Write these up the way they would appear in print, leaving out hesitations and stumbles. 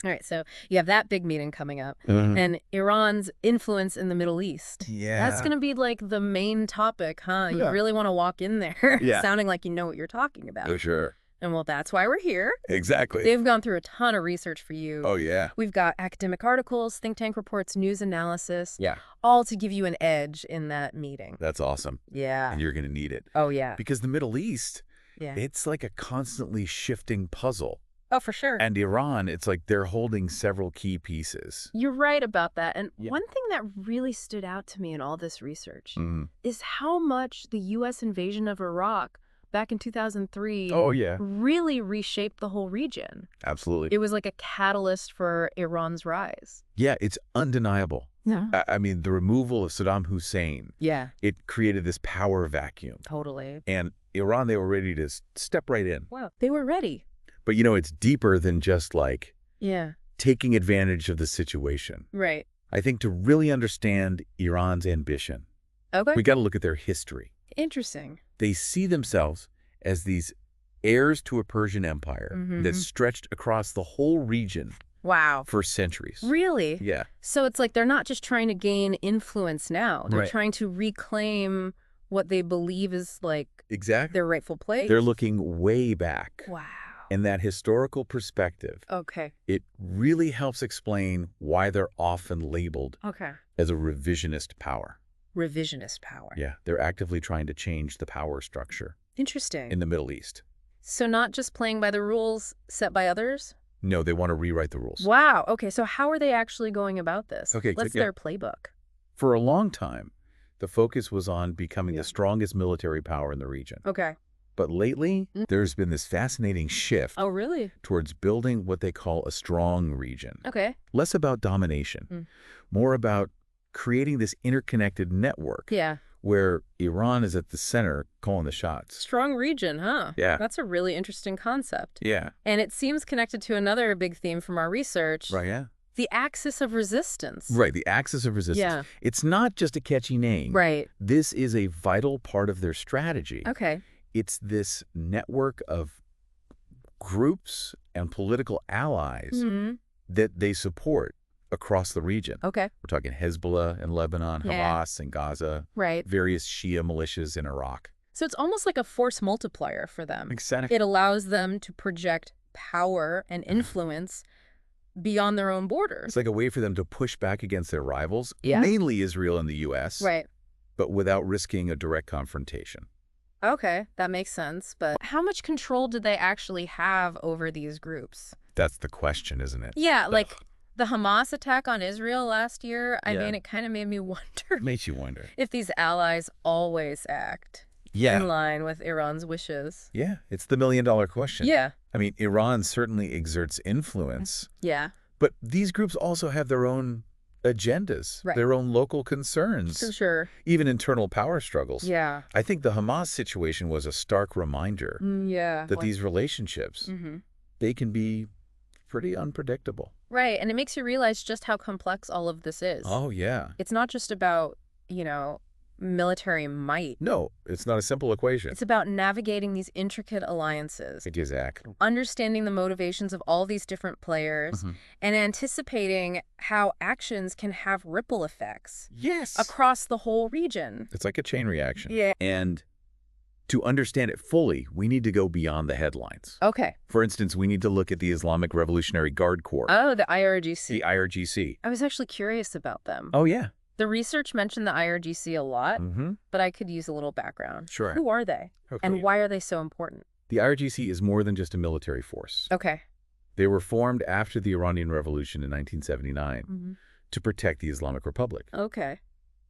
All right, so you have that big meeting coming up, and Iran's influence in the Middle East. Yeah. That's going to be like the main topic, huh? You really want to walk in there sounding like you know what you're talking about. Oh, sure. And well, that's why we're here. Exactly. They've gone through a ton of research for you. Oh, yeah. We've got academic articles, think tank reports, news analysis. Yeah. All to give you an edge in that meeting. That's awesome. Yeah. And you're going to need it. Oh, yeah. Because the Middle East, it's like a constantly shifting puzzle. Oh, for sure. And Iran, it's like they're holding several key pieces. You're right about that. And one thing that really stood out to me in all this research is how much the U.S. invasion of Iraq back in 2003 really reshaped the whole region. Absolutely. It was like a catalyst for Iran's rise. Yeah, it's undeniable. Yeah. I mean, the removal of Saddam Hussein, it created this power vacuum. Totally. And Iran, they were ready to step right in. Wow, they were ready. But, you know, it's deeper than just like Yeah. taking advantage of the situation. Right. I think to really understand Iran's ambition, Okay. we got to look at their history. Interesting. They see themselves as these heirs to a Persian empire that stretched across the whole region. Wow. For centuries. Really? Yeah. So it's like they're not just trying to gain influence now. They're Right. trying to reclaim what they believe is like Exactly. their rightful place. They're looking way back. Wow. And that historical perspective, Okay. it really helps explain why they're often labeled Okay. as a revisionist power. Revisionist power. Yeah, they're actively trying to change the power structure Interesting. in the Middle East. So not just playing by the rules set by others? No, they want to rewrite the rules. Wow. Okay, so how are they actually going about this? Okay, What's their playbook? For a long time, the focus was on becoming the strongest military power in the region. Okay. But lately, there's been this fascinating shift Oh, really? towards building what they call a strong region. Okay. Less about domination, more about creating this interconnected network Yeah. where Iran is at the center calling the shots. Strong region, huh? Yeah. That's a really interesting concept. Yeah. And it seems connected to another big theme from our research. Right, yeah. The axis of resistance. Right, the axis of resistance. Yeah. It's not just a catchy name. Right. This is a vital part of their strategy. Okay. It's this network of groups and political allies that they support across the region. Okay. We're talking Hezbollah in Lebanon, Yeah. Hamas in Gaza, Right. various Shia militias in Iraq. So it's almost like a force multiplier for them. Exactly. It allows them to project power and influence beyond their own borders. It's like a way for them to push back against their rivals, Yeah. mainly Israel and the U.S., Right. but without risking a direct confrontation. Okay, that makes sense. But how much control do they actually have over these groups? That's the question, isn't it? Yeah, like the Hamas attack on Israel last year, I Yeah. mean, it kind of made me wonder Makes you wonder. if these allies always act in line with Iran's wishes. Yeah, it's the million-dollar question. Yeah. I mean, Iran certainly exerts influence, Yeah. but these groups also have their own agendas, Right. their own local concerns, For sure. even internal power struggles. Yeah. I think the Hamas situation was a stark reminder Yeah. that these relationships, they can be pretty unpredictable. Right, and it makes you realize just how complex all of this is. Oh, yeah. It's not just about, military might. No, it's not a simple equation. It's about navigating these intricate alliances, Exactly. understanding the motivations of all these different players, and anticipating how actions can have ripple effects Yes. across the whole region. It's like a chain reaction. Yeah. And to understand it fully, we need to go beyond the headlines. Okay. For instance, we need to look at the Islamic Revolutionary Guard Corps, Oh, the IRGC. the IRGC. I was actually curious about them. Oh, yeah. The research mentioned the IRGC a lot, Mm-hmm. but I could use a little background. Sure. Who are they? Okay. And why are they so important? The IRGC is more than just a military force. Okay. They were formed after the Iranian Revolution in 1979 to protect the Islamic Republic. Okay.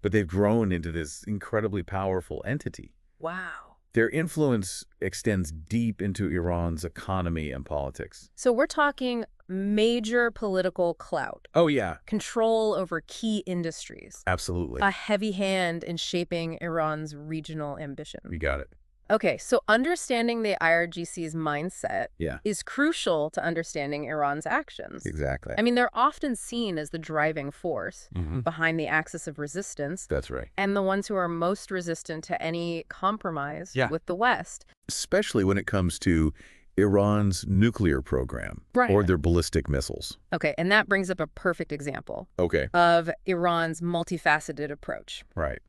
But they've grown into this incredibly powerful entity. Wow. Their influence extends deep into Iran's economy and politics. So we're talking major political clout, Oh, yeah. control over key industries, Absolutely. a heavy hand in shaping Iran's regional ambition. We got it. Okay, so understanding the IRGC's mindset Yeah. is crucial to understanding Iran's actions. Exactly. I mean, they're often seen as the driving force Mhm. behind the axis of resistance That's right. and the ones who are most resistant to any compromise Yeah. with the West. Especially when it comes to Iran's nuclear program or their ballistic missiles. Okay, and that brings up a perfect example of Iran's multifaceted approach. Right.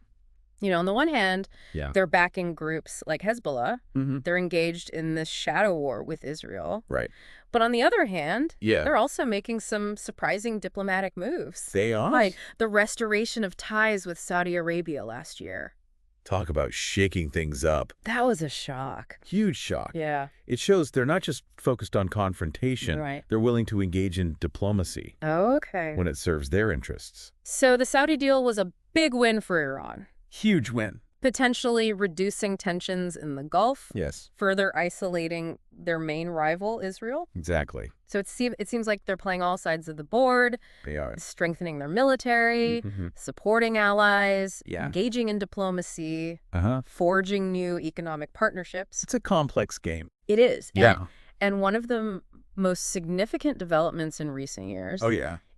On the one hand, they're backing groups like Hezbollah. They're engaged in this shadow war with Israel. Right. But on the other hand, they're also making some surprising diplomatic moves. They are. Like the restoration of ties with Saudi Arabia last year. Talk about shaking things up. That was a shock. Huge shock. Yeah. It shows they're not just focused on confrontation. Right. They're willing to engage in diplomacy. Okay. When it serves their interests. So the Saudi deal was a big win for Iran. Huge win. Potentially reducing tensions in the Gulf. Yes. Further isolating their main rival, Israel. Exactly. So it seems like they're playing all sides of the board. They are. Strengthening their military, supporting allies, engaging in diplomacy, forging new economic partnerships. It's a complex game. It is. Yeah. And one of the most significant developments in recent years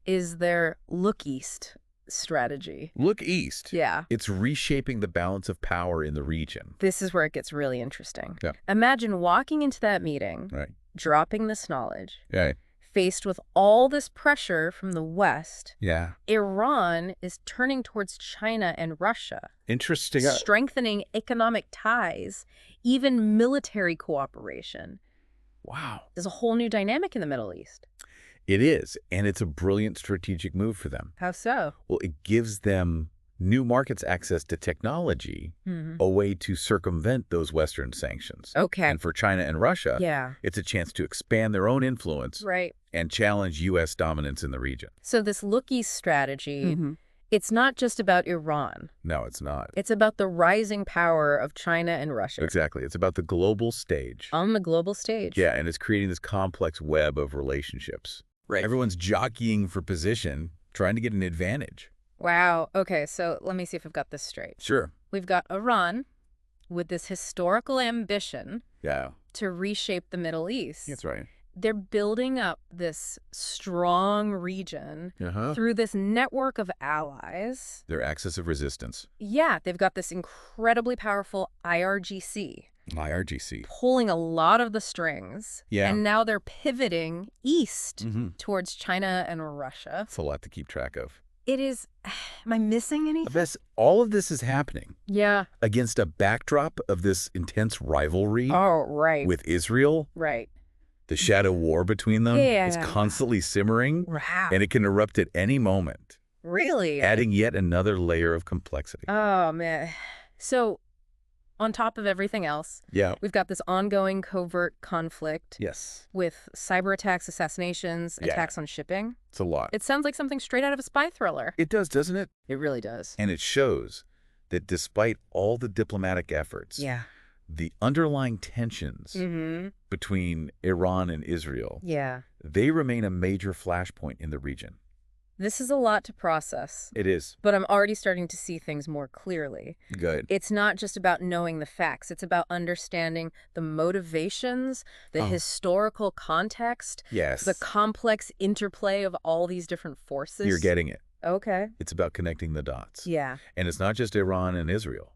is their Look East strategy. Look East. Yeah. It's reshaping the balance of power in the region. This is where it gets really interesting. Yeah. Imagine walking into that meeting, dropping this knowledge, faced with all this pressure from the West. Yeah. Iran is turning towards China and Russia. Interesting. Strengthening economic ties, even military cooperation. Wow. There's a whole new dynamic in the Middle East. It is, and it's a brilliant strategic move for them. How so? Well, it gives them new markets access to technology, a way to circumvent those Western sanctions. Okay. And for China and Russia, it's a chance to expand their own influence and challenge U.S. dominance in the region. So this Look East strategy, it's not just about Iran. No, it's not. It's about the rising power of China and Russia. Exactly. It's about the global stage. On the global stage. Yeah, and it's creating this complex web of relationships. Right. Everyone's jockeying for position, trying to get an advantage. Wow. Okay, so let me see if I've got this straight. Sure. We've got Iran with this historical ambition to reshape the Middle East. That's right. They're building up this strong region through this network of allies. Their axis of resistance. Yeah, they've got this incredibly powerful IRGC. Pulling a lot of the strings. Yeah. And now they're pivoting east towards China and Russia. It's a lot to keep track of. It is. Am I missing anything? All of this is happening. Yeah. Against a backdrop of this intense rivalry. Oh, right. With Israel. Right. The shadow war between them is constantly simmering. Wow. And it can erupt at any moment. Really? Adding yet another layer of complexity. Oh, man. So, on top of everything else, we've got this ongoing covert conflict. Yes. With cyber attacks, assassinations, attacks on shipping. It's a lot. It sounds like something straight out of a spy thriller. It does, doesn't it? It really does. And it shows that despite all the diplomatic efforts, the underlying tensions between Iran and Israel, they remain a major flashpoint in the region. This is a lot to process. It is. But I'm already starting to see things more clearly. Good. It's not just about knowing the facts. It's about understanding the motivations, the historical context, the complex interplay of all these different forces. You're getting it. Okay. It's about connecting the dots. Yeah. And it's not just Iran and Israel.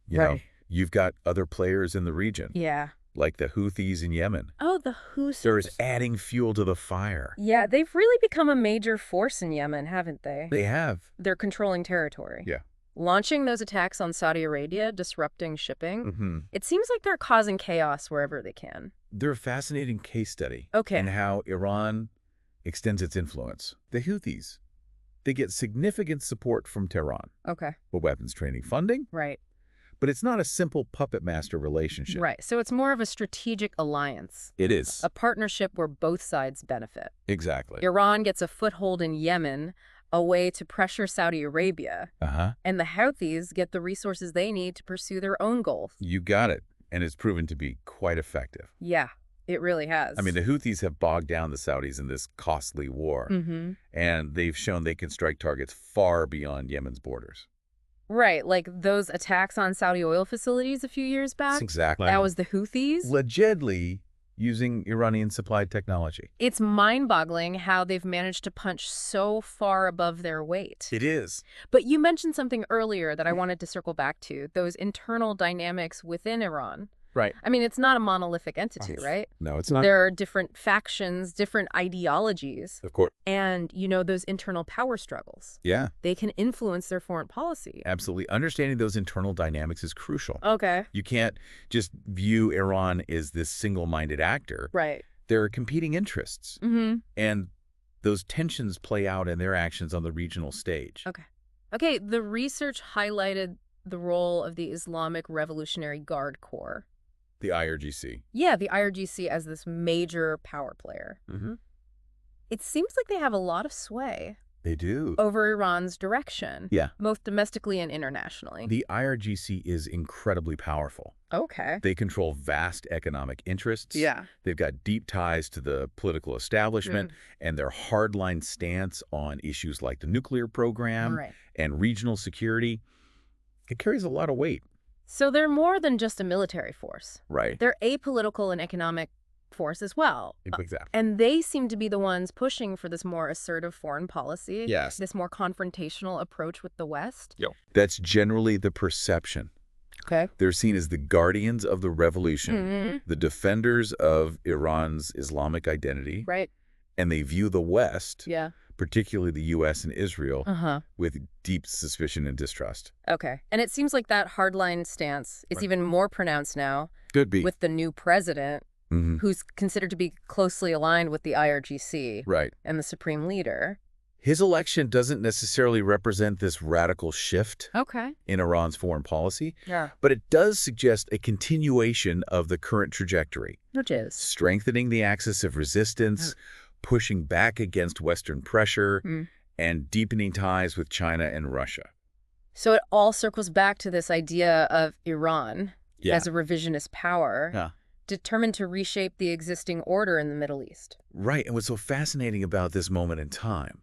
You know, you've got other players in the region. Yeah. Like the Houthis in Yemen. Oh, the Houthis. They're adding fuel to the fire. Yeah, they've really become a major force in Yemen, haven't they? They have. They're controlling territory. Yeah. Launching those attacks on Saudi Arabia, disrupting shipping. It seems like they're causing chaos wherever they can. They're a fascinating case study. Okay. In how Iran extends its influence. The Houthis, they get significant support from Tehran. Okay. For weapons training funding. Right. But it's not a simple puppet master relationship. Right. So it's more of a strategic alliance. It is. A partnership where both sides benefit. Exactly. Iran gets a foothold in Yemen, a way to pressure Saudi Arabia. And the Houthis get the resources they need to pursue their own goals. You got it. And it's proven to be quite effective. Yeah, it really has. I mean, the Houthis have bogged down the Saudis in this costly war. And they've shown they can strike targets far beyond Yemen's borders. Right, like those attacks on Saudi oil facilities a few years back? That's exactly. That was the Houthis? Allegedly using Iranian-supplied technology. It's mind-boggling how they've managed to punch so far above their weight. It is. But you mentioned something earlier that I wanted to circle back to, those internal dynamics within Iran. Right. I mean, it's not a monolithic entity, right? No, it's not. There are different factions, different ideologies. Of course. And, those internal power struggles. Yeah. They can influence their foreign policy. Absolutely. Understanding those internal dynamics is crucial. Okay. You can't just view Iran as this single-minded actor. Right. There are competing interests. Mm-hmm. And those tensions play out in their actions on the regional stage. Okay. Okay, the research highlighted the role of the Islamic Revolutionary Guard Corps. The IRGC. Yeah, the IRGC as this major power player. Mm-hmm. It seems like they have a lot of sway. They do. Over Iran's direction. Yeah. Both domestically and internationally. The IRGC is incredibly powerful. Okay. They control vast economic interests. Yeah. They've got deep ties to the political establishment, and their hardline stance on issues like the nuclear program and regional security, it carries a lot of weight. So they're more than just a military force. Right. They're apolitical and economic force as well. Exactly. And they seem to be the ones pushing for this more assertive foreign policy. Yes. This more confrontational approach with the West. Yep. That's generally the perception. Okay. They're seen as the guardians of the revolution, the defenders of Iran's Islamic identity. Right. And they view the West, particularly the U.S. and Israel, with deep suspicion and distrust. Okay. And it seems like that hardline stance is even more pronounced now. Could be. With the new president, who's considered to be closely aligned with the IRGC and the supreme leader. His election doesn't necessarily represent this radical shift in Iran's foreign policy, but it does suggest a continuation of the current trajectory. Which is? Strengthening the axis of resistance, pushing back against Western pressure, and deepening ties with China and Russia. So it all circles back to this idea of Iran as a revisionist power. Determined to reshape the existing order in the Middle East. Right. And what's so fascinating about this moment in time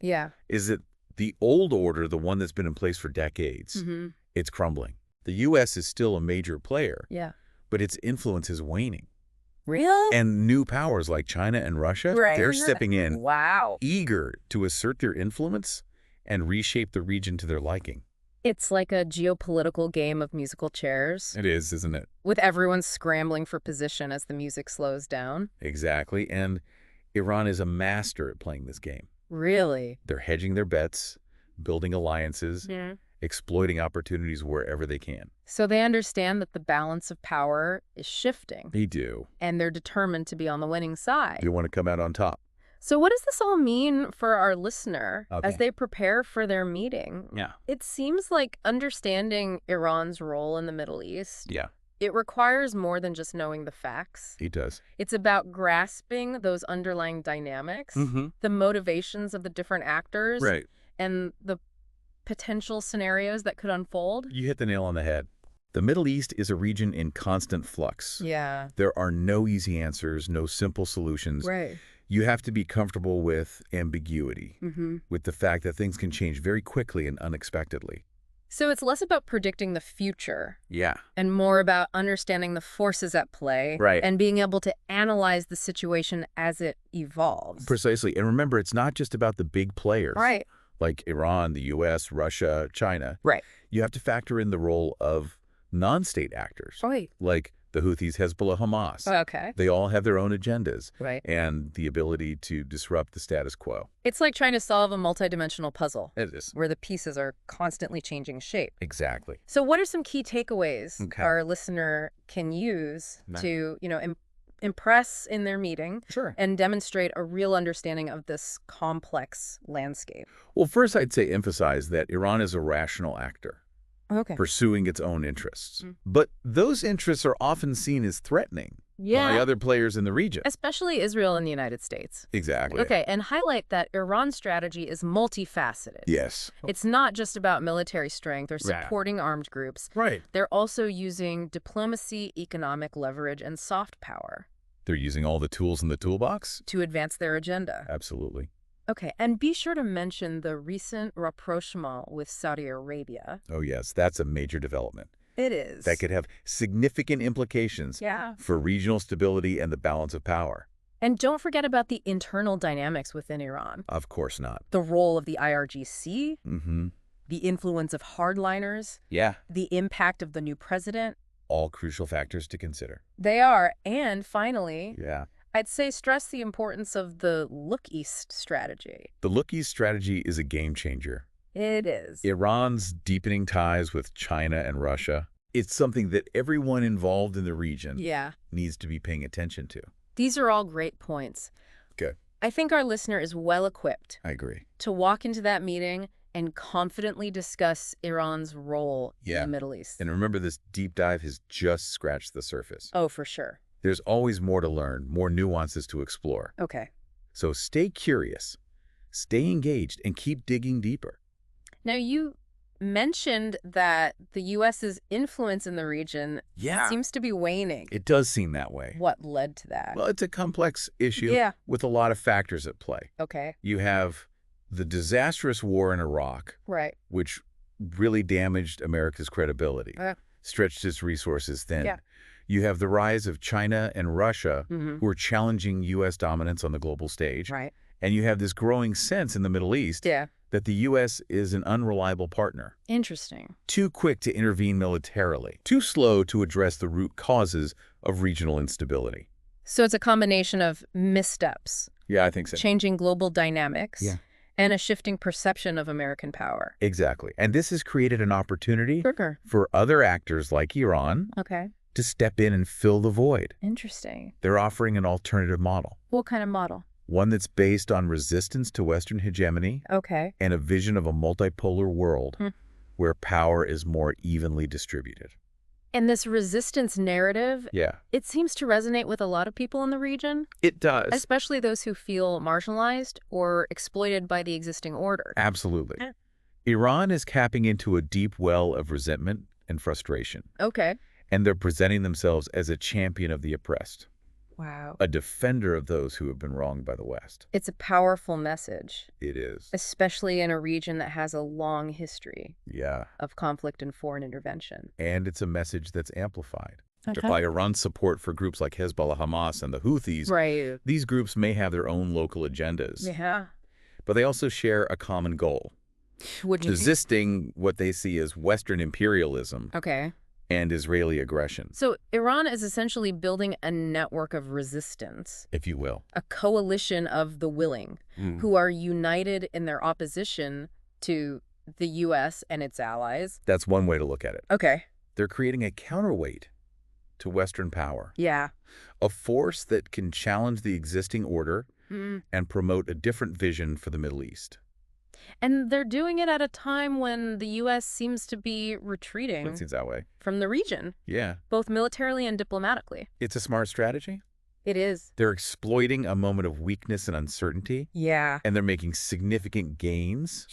is that the old order, the one that's been in place for decades, it's crumbling. The U.S. is still a major player, but its influence is waning. Really? And new powers like China and Russia, they're stepping in, eager to assert their influence and reshape the region to their liking. It's like a geopolitical game of musical chairs. It is, isn't it? With everyone scrambling for position as the music slows down. Exactly. And Iran is a master at playing this game. Really? They're hedging their bets, building alliances, exploiting opportunities wherever they can. So they understand that the balance of power is shifting. They do. And they're determined to be on the winning side. They want to come out on top. So what does this all mean for our listener as they prepare for their meeting? It seems like understanding Iran's role in the Middle East, it requires more than just knowing the facts. It does. It's about grasping those underlying dynamics, the motivations of the different actors, and the potential scenarios that could unfold. You hit the nail on the head. The Middle East is a region in constant flux. There are no easy answers, no simple solutions. You have to be comfortable with ambiguity, with the fact that things can change very quickly and unexpectedly. So it's less about predicting the future. And more about understanding the forces at play. And being able to analyze the situation as it evolves. Precisely. And remember, it's not just about the big players. Like Iran, the U.S., Russia, China. You have to factor in the role of non-state actors. Like the Houthis, Hezbollah, Hamas. They all have their own agendas and the ability to disrupt the status quo. It's like trying to solve a multidimensional puzzle. It is. Where the pieces are constantly changing shape. Exactly. So what are some key takeaways our listener can use to, impress in their meeting and demonstrate a real understanding of this complex landscape? Well, first I'd say emphasize that Iran is a rational actor. Pursuing its own interests. But those interests are often seen as threatening by other players in the region. Especially Israel and the United States. Exactly. And highlight that Iran's strategy is multifaceted. It's not just about military strength or supporting armed groups. They're also using diplomacy, economic leverage, and soft power. They're using all the tools in the toolbox to advance their agenda. Absolutely. And be sure to mention the recent rapprochement with Saudi Arabia. Oh, yes, that's a major development. It is. That could have significant implications for regional stability and the balance of power. And don't forget about the internal dynamics within Iran. Of course not. The role of the IRGC, the influence of hardliners, the impact of the new president, All crucial factors to consider. They are. And finally, Yeah. I'd say stress the importance of the Look East strategy. The Look East strategy is a game changer. It is. Iran's deepening ties with China and Russia, it's something that everyone involved in the region needs to be paying attention to. These are all great points. Good. I think our listener is well equipped. I agree. To walk into that meeting and confidently discuss Iran's role in the Middle East. And remember, this deep dive has just scratched the surface. Oh, for sure. There's always more to learn, more nuances to explore. Okay. So stay curious, stay engaged, and keep digging deeper. Now, you mentioned that the U.S.'s influence in the region seems to be waning. It does seem that way. What led to that? Well, it's a complex issue with a lot of factors at play. Okay. You have the disastrous war in Iraq, which really damaged America's credibility, stretched its resources thin. Yeah. You have the rise of China and Russia, who are challenging U.S. dominance on the global stage. Right. And you have this growing sense in the Middle East that the U.S. is an unreliable partner. Interesting. Too quick to intervene militarily. Too slow to address the root causes of regional instability. So it's a combination of missteps. Yeah, I think so. Changing global dynamics. And a shifting perception of American power. Exactly. And this has created an opportunity for other actors like Iran to step in and fill the void. Interesting. They're offering an alternative model. What kind of model? One that's based on resistance to Western hegemony and a vision of a multipolar world where power is more evenly distributed. And this resistance narrative, it seems to resonate with a lot of people in the region. It does. Especially those who feel marginalized or exploited by the existing order. Absolutely. Iran is tapping into a deep well of resentment and frustration. And they're presenting themselves as a champion of the oppressed. Wow. A defender of those who have been wronged by the West. It's a powerful message. It is. Especially in a region that has a long history of conflict and foreign intervention. And it's a message that's amplified by Iran's support for groups like Hezbollah, Hamas, and the Houthis. Right. These groups may have their own local agendas. But they also share a common goal. Resisting what they see as Western imperialism. And Israeli aggression. So Iran is essentially building a network of resistance. If you will. A coalition of the willing who are united in their opposition to the U.S. and its allies. That's one way to look at it. Okay. They're creating a counterweight to Western power. Yeah. A force that can challenge the existing order and promote a different vision for the Middle East. And they're doing it at a time when the U.S. seems to be retreating It seems that way. From the region. Yeah. Both militarily and diplomatically. It's a smart strategy. It is. They're exploiting a moment of weakness and uncertainty. Yeah. And they're making significant gains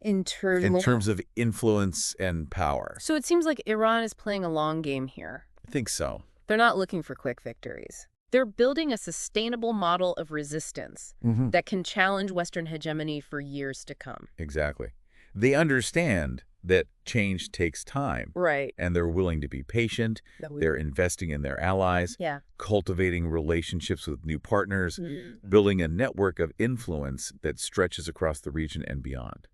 in terms of influence and power. So it seems like Iran is playing a long game here. I think so. They're not looking for quick victories. They're building a sustainable model of resistance that can challenge Western hegemony for years to come. Exactly. They understand that change takes time. Right. And they're willing to be patient. They're investing in their allies, cultivating relationships with new partners, building a network of influence that stretches across the region and beyond.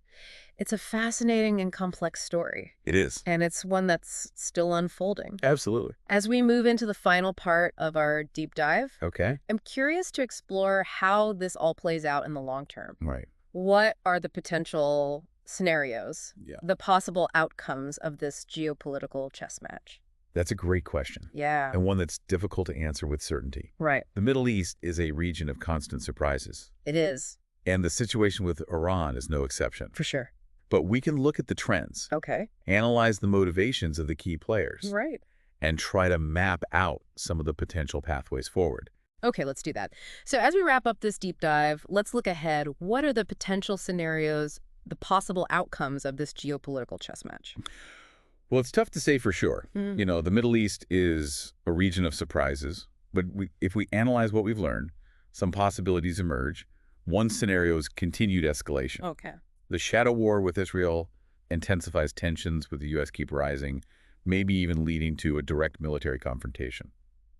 It's a fascinating and complex story. It is. And it's one that's still unfolding. Absolutely. As we move into the final part of our deep dive, I'm curious to explore how this all plays out in the long term. Right. What are the potential scenarios, the possible outcomes of this geopolitical chess match? That's a great question. Yeah. And one that's difficult to answer with certainty. Right. The Middle East is a region of constant surprises. It is. And the situation with Iran is no exception. For sure. But we can look at the trends, analyze the motivations of the key players, and try to map out some of the potential pathways forward. Okay, let's do that. So as we wrap up this deep dive, let's look ahead. What are the potential scenarios, the possible outcomes of this geopolitical chess match? Well, it's tough to say for sure. You know, the Middle East is a region of surprises, but if we analyze what we've learned, some possibilities emerge. One scenario is continued escalation. Okay. The shadow war with Israel intensifies tensions with the U.S. keep rising, maybe even leading to a direct military confrontation.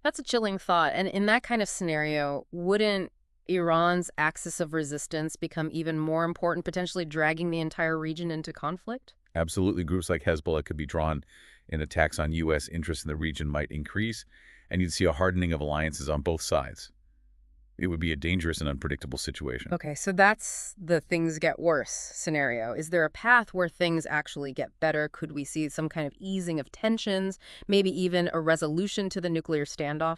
That's a chilling thought. And in that kind of scenario, wouldn't Iran's axis of resistance become even more important, potentially dragging the entire region into conflict? Absolutely, groups like Hezbollah could be drawn, and attacks on U.S. interests in the region might increase, and you'd see a hardening of alliances on both sides. It would be a dangerous and unpredictable situation. Okay, so that's the things get worse scenario. Is there a path where things actually get better? Could we see some kind of easing of tensions, maybe even a resolution to the nuclear standoff?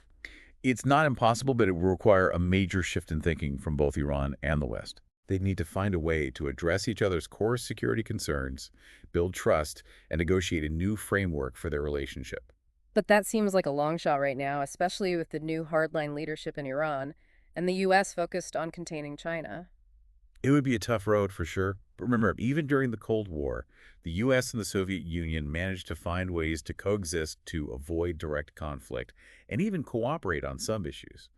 It's not impossible, but it will require a major shift in thinking from both Iran and the West. They need to find a way to address each other's core security concerns, build trust, and negotiate a new framework for their relationship. But that seems like a long shot right now, especially with the new hardline leadership in Iran and the U.S. focused on containing China. It would be a tough road for sure. But remember, even during the Cold War, the U.S. and the Soviet Union managed to find ways to coexist to avoid direct conflict and even cooperate on some issues.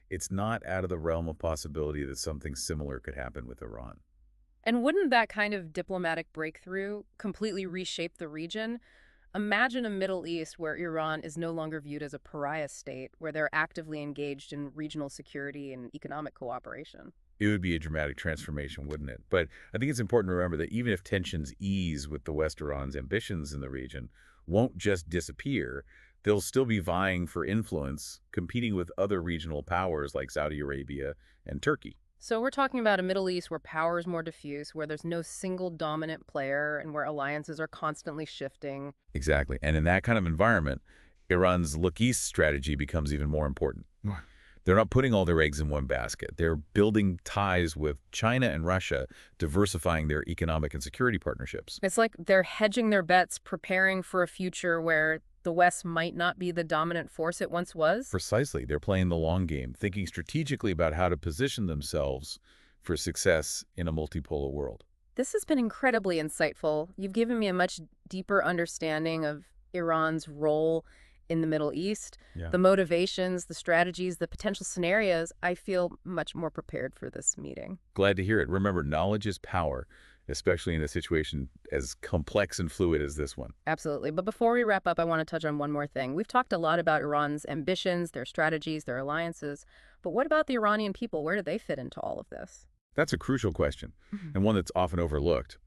It's not out of the realm of possibility that something similar could happen with Iran. And wouldn't that kind of diplomatic breakthrough completely reshape the region? Imagine a Middle East where Iran is no longer viewed as a pariah state, where they're actively engaged in regional security and economic cooperation. It would be a dramatic transformation, wouldn't it? But I think it's important to remember that even if tensions ease with the West, Iran's ambitions in the region won't just disappear. They'll still be vying for influence, competing with other regional powers like Saudi Arabia and Turkey. So we're talking about a Middle East where power is more diffuse, where there's no single dominant player, and where alliances are constantly shifting. Exactly. And in that kind of environment, Iran's Look East strategy becomes even more important. Right. They're not putting all their eggs in one basket. They're building ties with China and Russia, diversifying their economic and security partnerships. It's like they're hedging their bets, preparing for a future where the West might not be the dominant force it once was? Precisely. They're playing the long game, thinking strategically about how to position themselves for success in a multipolar world. This has been incredibly insightful. You've given me a much deeper understanding of Iran's role in the Middle East, the motivations, the strategies, the potential scenarios. I feel much more prepared for this meeting. Glad to hear it. Remember, knowledge is power, especially in a situation as complex and fluid as this one. Absolutely. But before we wrap up, I want to touch on one more thing. We've talked a lot about Iran's ambitions, their strategies, their alliances. But what about the Iranian people? Where do they fit into all of this? That's a crucial question, and one that's often overlooked.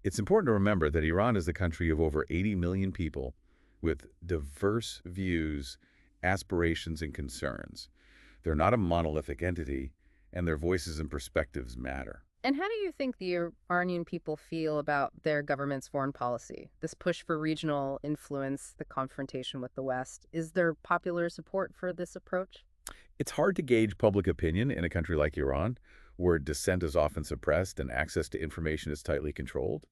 It's important to remember that Iran is the country of over 80 million people with diverse views, aspirations, and concerns. They're not a monolithic entity, and their voices and perspectives matter. And how do you think the Iranian people feel about their government's foreign policy? This push for regional influence, the confrontation with the West. Is there popular support for this approach? It's hard to gauge public opinion in a country like Iran, where dissent is often suppressed and access to information is tightly controlled.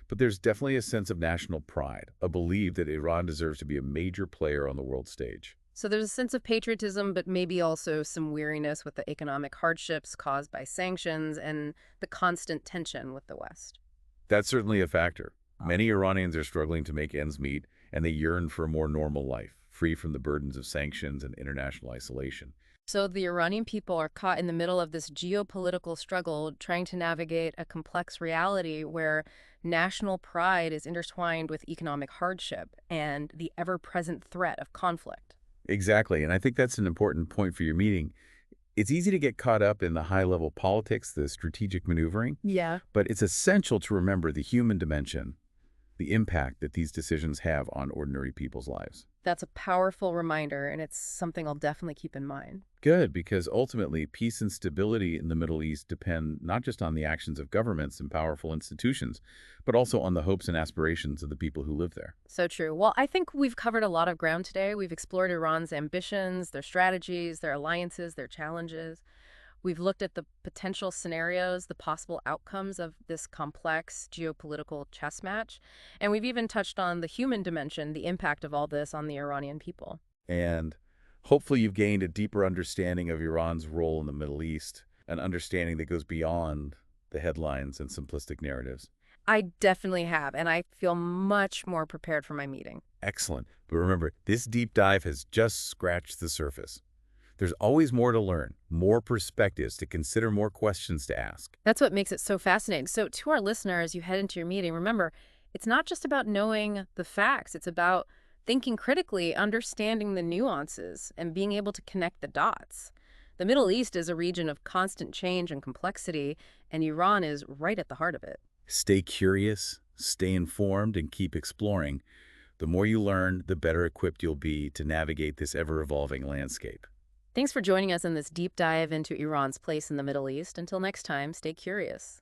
But there's definitely a sense of national pride, a belief that Iran deserves to be a major player on the world stage. So there's a sense of patriotism, but maybe also some weariness with the economic hardships caused by sanctions and the constant tension with the West. That's certainly a factor. Many Iranians are struggling to make ends meet, and they yearn for a more normal life, free from the burdens of sanctions and international isolation. So the Iranian people are caught in the middle of this geopolitical struggle, trying to navigate a complex reality where national pride is intertwined with economic hardship and the ever-present threat of conflict. Exactly, and I think that's an important point for your meeting. It's easy to get caught up in the high-level politics, the strategic maneuvering. Yeah. But it's essential to remember the human dimension, the impact that these decisions have on ordinary people's lives. That's a powerful reminder, and it's something I'll definitely keep in mind. Good, because ultimately, peace and stability in the Middle East depend not just on the actions of governments and powerful institutions, but also on the hopes and aspirations of the people who live there. So true. Well, I think we've covered a lot of ground today. We've explored Iran's ambitions, their strategies, their alliances, their challenges. We've looked at the potential scenarios, the possible outcomes of this complex geopolitical chess match. And we've even touched on the human dimension, the impact of all this on the Iranian people. And hopefully you've gained a deeper understanding of Iran's role in the Middle East, an understanding that goes beyond the headlines and simplistic narratives. I definitely have, and I feel much more prepared for my meeting. Excellent. But remember, this deep dive has just scratched the surface. There's always more to learn, more perspectives to consider, more questions to ask. That's what makes it so fascinating. So to our listeners, you head into your meeting, remember, it's not just about knowing the facts. It's about thinking critically, understanding the nuances, and being able to connect the dots. The Middle East is a region of constant change and complexity, and Iran is right at the heart of it. Stay curious, Stay informed and keep exploring. The more you learn, the better equipped you'll be to navigate this ever-evolving landscape. Thanks for joining us in this deep dive into Iran's place in the Middle East. Until next time, stay curious.